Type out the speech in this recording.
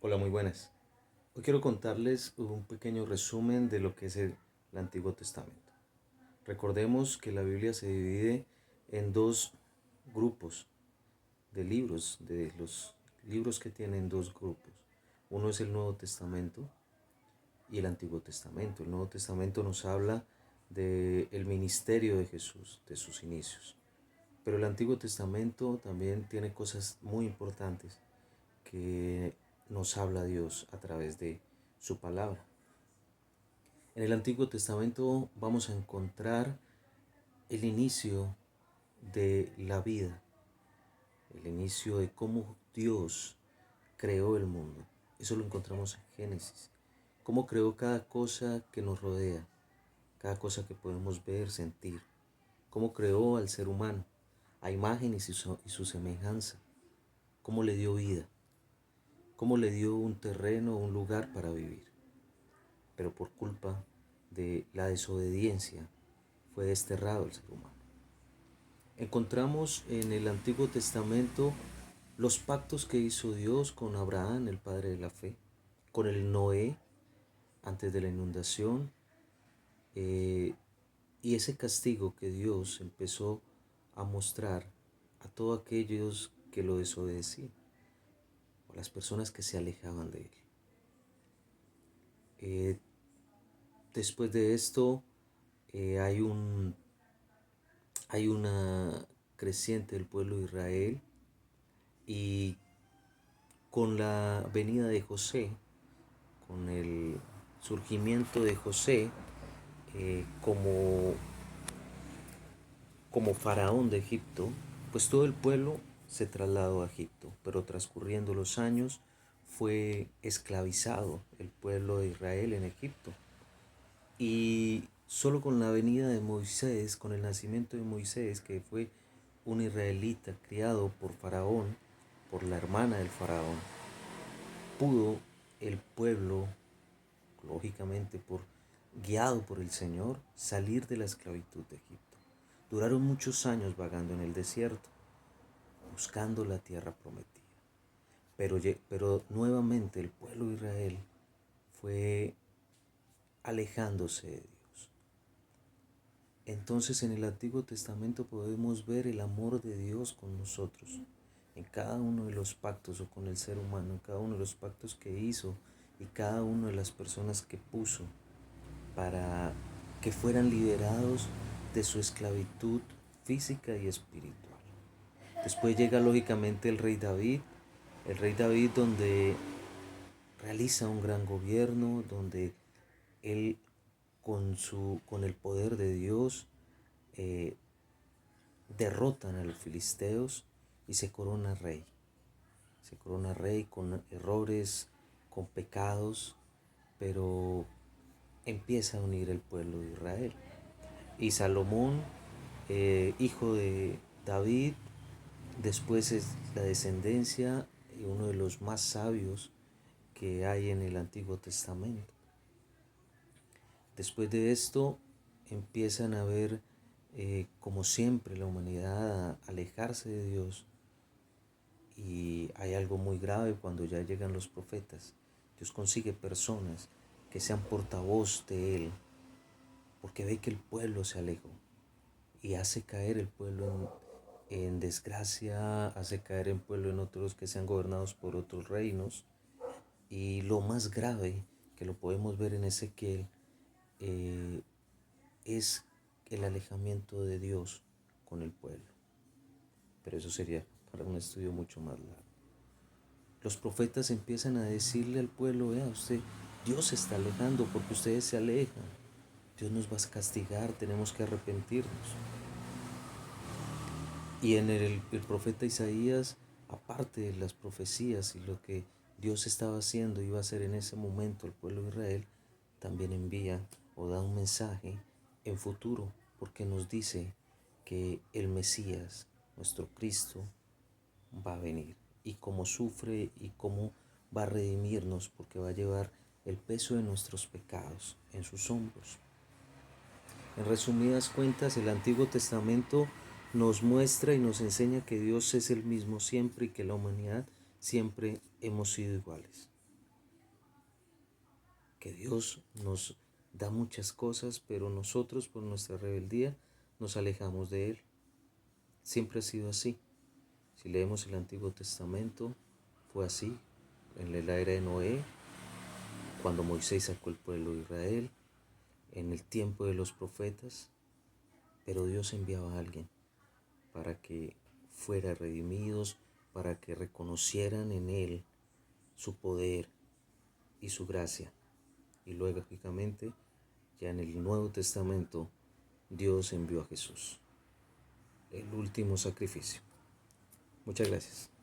Hola, muy buenas. Hoy quiero contarles un pequeño resumen de lo que es el Antiguo Testamento. Recordemos que la Biblia se divide en dos grupos de los libros que tienen dos grupos. Uno es el Nuevo Testamento y el Antiguo Testamento. El Nuevo Testamento nos habla del ministerio de Jesús, de sus inicios. Pero el Antiguo Testamento también tiene cosas muy importantes que nos habla Dios a través de su palabra. En el Antiguo Testamento vamos a encontrar el inicio de la vida, el inicio de cómo Dios creó el mundo. Eso lo encontramos en Génesis. Cómo creó cada cosa que nos rodea, cada cosa que podemos ver, sentir. Cómo creó al ser humano a imagen y su semejanza. Cómo le dio vida. Cómo le dio un terreno, un lugar para vivir. Pero por culpa de la desobediencia fue desterrado el ser humano. Encontramos en el Antiguo Testamento los pactos que hizo Dios con Abraham, el padre de la fe, con el Noé antes de la inundación, eh, y ese castigo que Dios empezó a mostrar a todos aquellos que lo desobedecían, o las personas que se alejaban de él. Eh, Después de esto hay una creciente del pueblo de Israel, y con la venida de José, con el surgimiento de José como faraón de Egipto, pues todo el pueblo se trasladó a Egipto, pero transcurriendo los años fue esclavizado el pueblo de Israel en Egipto. Y solo con la venida de Moisés, con el nacimiento de Moisés, que fue un israelita criado por Faraón, por la hermana del Faraón, pudo el pueblo, lógicamente guiado por el Señor, salir de la esclavitud de Egipto. Duraron muchos años vagando en el desierto, buscando la tierra prometida. Pero nuevamente el pueblo de Israel fue alejándose de Dios. Entonces en el Antiguo Testamento podemos ver el amor de Dios con nosotros, en cada uno de los pactos o con el ser humano, en cada uno de los pactos que hizo y cada una de las personas que puso para que fueran liberados de su esclavitud física y espiritual. Después llega lógicamente el rey David donde realiza un gran gobierno, donde él con el poder de Dios eh, derrotan a los filisteos y se corona rey. Se corona rey con errores, con pecados, pero empieza a unir el pueblo de Israel. Y Salomón, hijo de David, después es la descendencia y uno de los más sabios que hay en el Antiguo Testamento. Después de esto empiezan a ver, como siempre, la humanidad a alejarse de Dios. Y hay algo muy grave cuando ya llegan los profetas. Dios consigue personas que sean portavoz de Él, porque ve que el pueblo se alejó y hace caer el pueblo en desgracia, hace caer el pueblo en otros que sean gobernados por otros reinos. Y lo más grave que lo podemos ver en Ezequiel eh, es el alejamiento de Dios con el pueblo. Pero eso sería para un estudio mucho más largo. Los profetas empiezan a decirle al pueblo: vea usted, Dios se está alejando porque ustedes se alejan. Dios nos va a castigar, tenemos que arrepentirnos. Y en el profeta Isaías, aparte de las profecías y lo que Dios estaba haciendo, iba a hacer en ese momento al pueblo de Israel, también envía o da un mensaje en futuro, porque nos dice que el Mesías, nuestro Cristo, va a venir, y cómo sufre y cómo va a redimirnos, porque va a llevar el peso de nuestros pecados en sus hombros. En resumidas cuentas, el Antiguo Testamento nos muestra y nos enseña que Dios es el mismo siempre y que la humanidad siempre hemos sido iguales. que Dios nos da muchas cosas, pero nosotros por nuestra rebeldía nos alejamos de Él. Siempre ha sido así. Si leemos el Antiguo Testamento, fue así en la era de Noé, cuando Moisés sacó el pueblo de Israel, en el tiempo de los profetas, pero Dios enviaba a alguien para que fuera redimidos, para que reconocieran en Él su poder y su gracia. Y luego, lógicamente, ya en el Nuevo Testamento, Dios envió a Jesús, el último sacrificio. Muchas gracias.